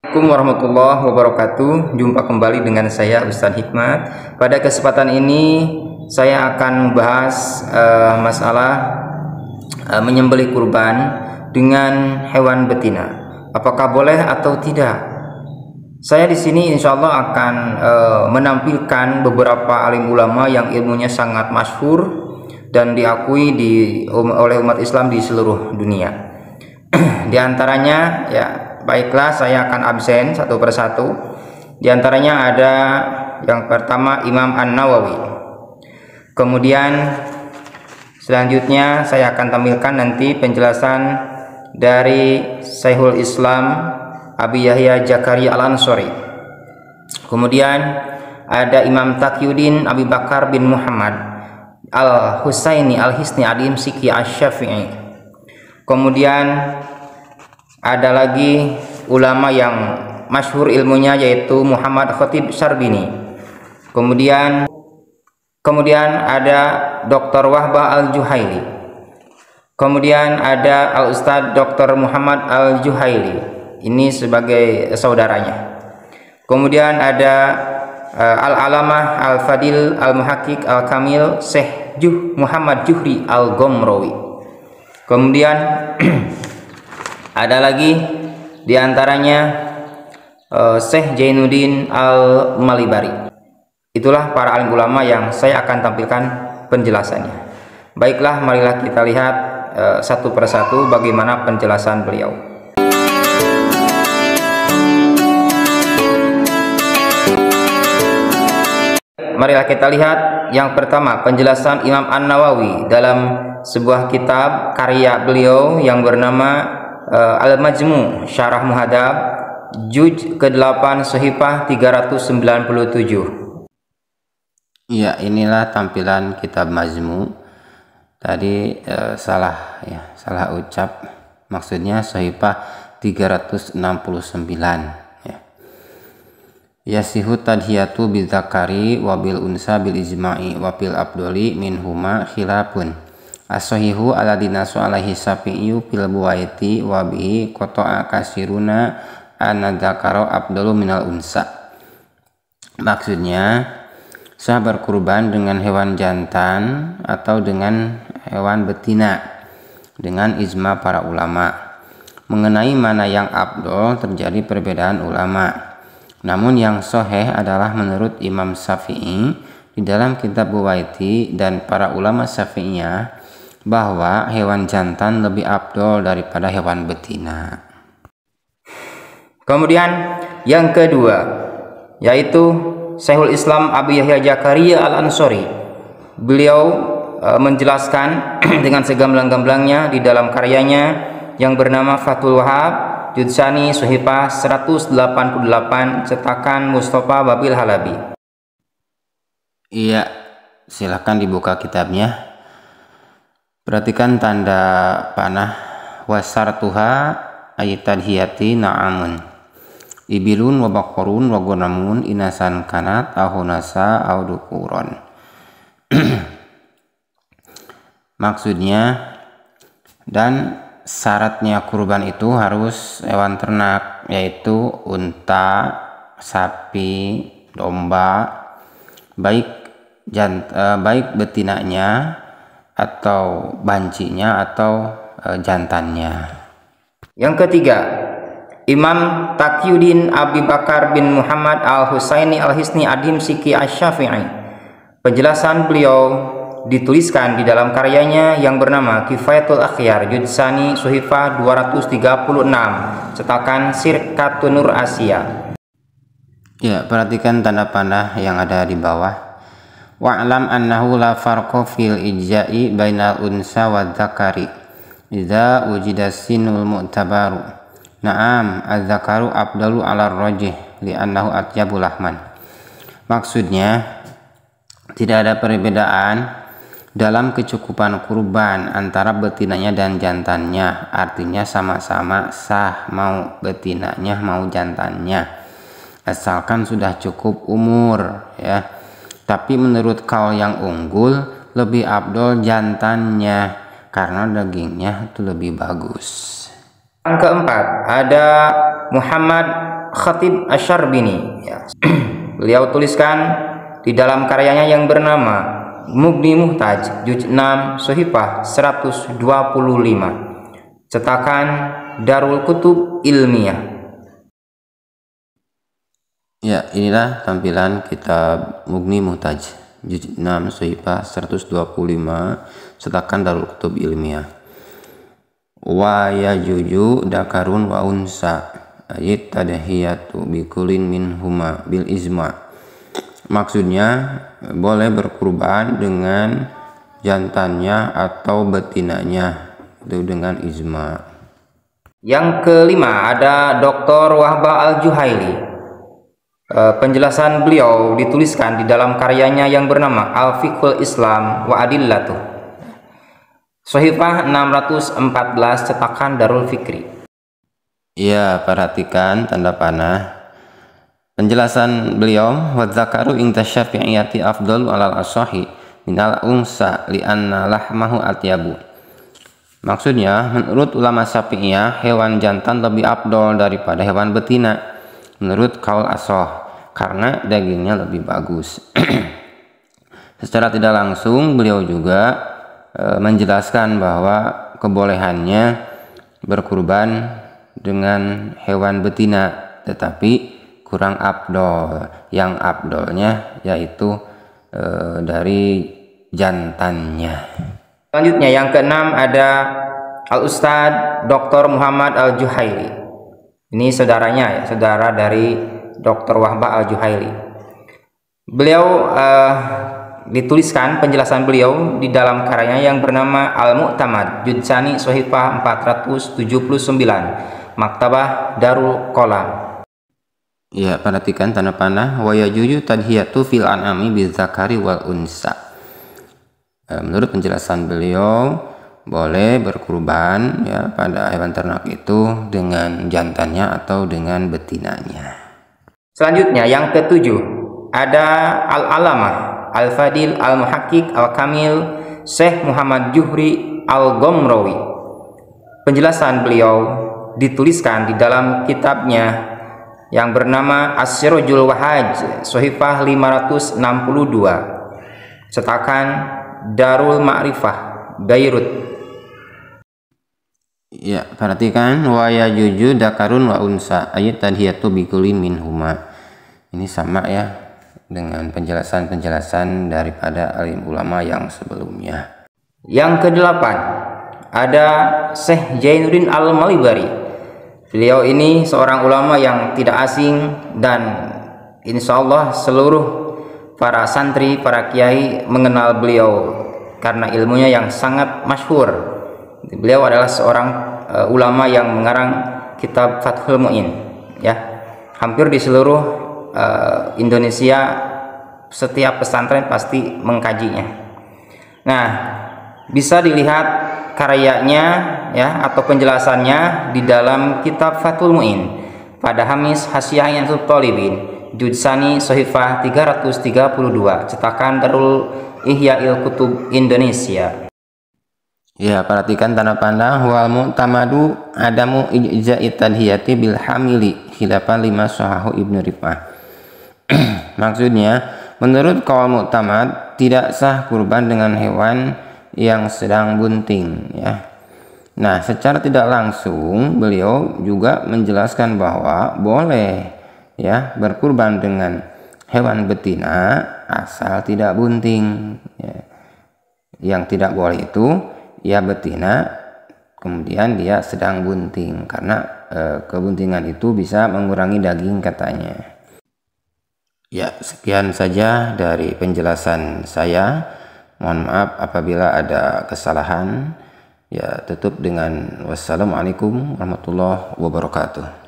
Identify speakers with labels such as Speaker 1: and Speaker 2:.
Speaker 1: Assalamualaikum warahmatullahi wabarakatuh. Jumpa kembali dengan saya Ustadz Hikmat. Pada kesempatan ini saya akan membahas masalah menyembelih kurban dengan hewan betina. Apakah boleh atau tidak? Saya di sini insya Allah akan menampilkan beberapa alim ulama yang ilmunya sangat masyhur dan diakui oleh umat Islam di seluruh dunia. Di antaranya ya, baiklah, saya akan absen satu persatu. Di antaranya ada yang pertama Imam An-Nawawi. Kemudian selanjutnya saya akan tampilkan nanti penjelasan dari Syekhul Islam Abi Yahya Jakaria Al-Ansori. Kemudian ada Imam Taqiyuddin Abi Bakar bin Muhammad Al-Husaini Al-Hisni Ad-Dimsyiki Asy-Syafi'i. Kemudian ada lagi ulama yang masyhur ilmunya yaitu Muhammad Khatib Syarbini. Kemudian ada Dr. Wahbah Al-Juhaili. Kemudian ada Al-Ustadz Dr. Muhammad Al-Juhaili. Ini sebagai saudaranya. Kemudian ada Al-Alamah Al-Fadil Al-Muhaqiq Al-Kamil Syekh Muhammad Juhri Al-Gomrawi. Kemudian ada lagi diantaranya Syekh Jainuddin Al-Malibari. Itulah para alim ulama yang saya akan tampilkan penjelasannya. Baiklah, marilah kita lihat satu persatu bagaimana penjelasan beliau. Marilah kita lihat yang pertama penjelasan Imam An-Nawawi dalam sebuah kitab karya beliau yang bernama Al-Majmu' Syarah Muhadzab juz ke-8 Shahifah 397.
Speaker 2: Ya, inilah tampilan kitab Majmu'. Tadi salah ucap. Maksudnya Shahifah 369 ya. Yasihu tadhiyatu bil zakari wa bil unsa bil ijma'i wa bil abdoli minhuma khilafun. As-sahihu aladina alaihi safi'yu fil buwaiti wa bihi qata'a kasiruna anadzakara abdalu minal unsa. Maksudnya sah berkurban dengan hewan jantan atau dengan hewan betina dengan ijma para ulama. Mengenai mana yang abdol terjadi perbedaan ulama. Namun yang sahih adalah menurut Imam Syafi'i di dalam kitab Buwaiti dan para ulama Syafi'iyah bahwa hewan jantan lebih afdol daripada hewan betina.
Speaker 1: Kemudian yang kedua yaitu Syekhul Islam Abi Yahya Jakaria Al-Ansori. Beliau menjelaskan dengan segamblang-gamblangnya di dalam karyanya yang bernama Fathul Wahhab Judsani Shahifah 188 cetakan Mustafa Babil Halabi.
Speaker 2: Iya, silakan dibuka kitabnya. Perhatikan tanda panah. Wasartuha ayatadhiyati na'amun ibilun wa baqarun wa gunamun inasan kanat ahunasa audukuron. Maksudnya, dan syaratnya kurban itu harus hewan ternak, yaitu unta, sapi, domba, baik betinanya atau bancinya atau jantannya.
Speaker 1: Yang ketiga, Imam Taqiyuddin Abi Bakar bin Muhammad Al-Husaini Al-Hisni Ad-Dimsyiki Asy-Syafi'i. Penjelasan beliau dituliskan di dalam karyanya yang bernama Kifayatul Akhyar Judsani Shahifah 236 cetakan Sirkatun Nur Asia.
Speaker 2: Ya, perhatikan tanda panah yang ada di bawah. Wa'lam annahu la farqa fil ijza'i bainal unsa wa dzakari idza wujida sinul mu'tabaru. Na'am, az-zakaru afdalu 'ala ar-rajih li'annahu atyabu lahman. Maksudnya, tidak ada perbedaan dalam kecukupan kurban antara betinanya dan jantannya. Artinya sama-sama sah, mau betinanya mau jantannya, asalkan sudah cukup umur ya. Tapi menurut kaul yang unggul lebih afdol jantannya karena dagingnya itu lebih bagus.
Speaker 1: Yang keempat ada Muhammad Khatib Asy-Syarbini, ya. Beliau tuliskan di dalam karyanya yang bernama Mughni Muhtaj, juz 6, Shahifah 125, cetakan Darul Kutub Ilmiah.
Speaker 2: Ya, inilah tampilan kitab Mughni Muhtaj, juz 6, Shahifah 125, cetakan Darul Kutub Ilmiah. Wa yajuju dakarun wa unsa ayat tadhiyatu bikulin minhuma bil izma. Maksudnya boleh berkurban dengan jantannya atau betinanya itu dengan ijma.
Speaker 1: Yang kelima ada Dr. Wahbah Al-Juhaili. Penjelasan beliau dituliskan di dalam karyanya yang bernama Al-Fiqhul Islam wa Adillatuh, Shahifah 614, cetakan Darul Fikri.
Speaker 2: Ya, perhatikan tanda panah. Penjelasan beliau, wa dzakaru inda syafi'iyati afdalu alal asahi minal unsa li'anna lahmahu atyabu. Maksudnya, menurut ulama Syafi'iyah, hewan jantan lebih afdol daripada hewan betina menurut kaul ashah karena dagingnya lebih bagus. Secara tidak langsung beliau juga menjelaskan bahwa kebolehannya berkurban dengan hewan betina, tetapi kurang afdol. Yang afdolnya yaitu dari jantannya.
Speaker 1: Selanjutnya yang keenam ada Al-Ustadz Dr. Muhammad Al-Juhaili. Ini saudaranya, ya, saudara dari Dr. Wahbah Al-Juhaili. Beliau dituliskan penjelasan beliau di dalam karyanya yang bernama Al-Mu'tamad, juz 2, Shahifah 479, Maktabah Darul Qalam.
Speaker 2: Ya, perhatikan tanda panah. Wa yajuju tadhiyatu fil an'ami bidzakari wal unsa. Menurut penjelasan beliau, boleh berkurban ya pada hewan ternak itu dengan jantannya atau dengan betinanya.
Speaker 1: Selanjutnya yang ketujuh ada Al-Alamah Al-Fadil Al-Muhaqqiq Al-Kamil Syekh Muhammad Juhri Al-Gomrawi. Penjelasan beliau dituliskan di dalam kitabnya yang bernama As-Sirajul Wahhaj, Shahifah 562, cetakan Darul Ma'rifah, Beirut.
Speaker 2: Ya, perhatikan wa yajuju dakarun wa unsa ayat tadhiyatu bikulin minhuma. Ini sama ya dengan penjelasan-penjelasan daripada alim ulama yang sebelumnya.
Speaker 1: Yang kedelapan ada Syekh Jainuddin Al-Malibari. Beliau ini seorang ulama yang tidak asing dan insya Allah seluruh para santri, para kiai mengenal beliau karena ilmunya yang sangat masyhur. Beliau adalah seorang ulama yang mengarang kitab Fathul Mu'in, ya. Hampir di seluruh Indonesia setiap pesantren pasti mengkajinya. Nah, bisa dilihat karyanya ya atau penjelasannya di dalam kitab Fathul Mu'in pada Hamis Hasyiah Yansub Thalibin, juz 2, Shahifah 332, cetakan Darul Ihya'il Kutub Indonesia.
Speaker 2: Ya, perhatikan tanda panah. Wal mu'tamadu adamu ijza'i tadhiyati bil hamili khilafan lima sahahu Ibnu Rif'ah. Maksudnya, menurut kaul mu'tamad tidak sah kurban dengan hewan yang sedang bunting, ya. Nah, secara tidak langsung beliau juga menjelaskan bahwa boleh ya berkurban dengan hewan betina asal tidak bunting, ya. Yang tidak boleh itu ya betina kemudian dia sedang bunting karena kebuntingan itu bisa mengurangi daging katanya. Ya, sekian saja dari penjelasan saya. Mohon maaf apabila ada kesalahan. Ya, tutup dengan wassalamualaikum warahmatullahi wabarakatuh.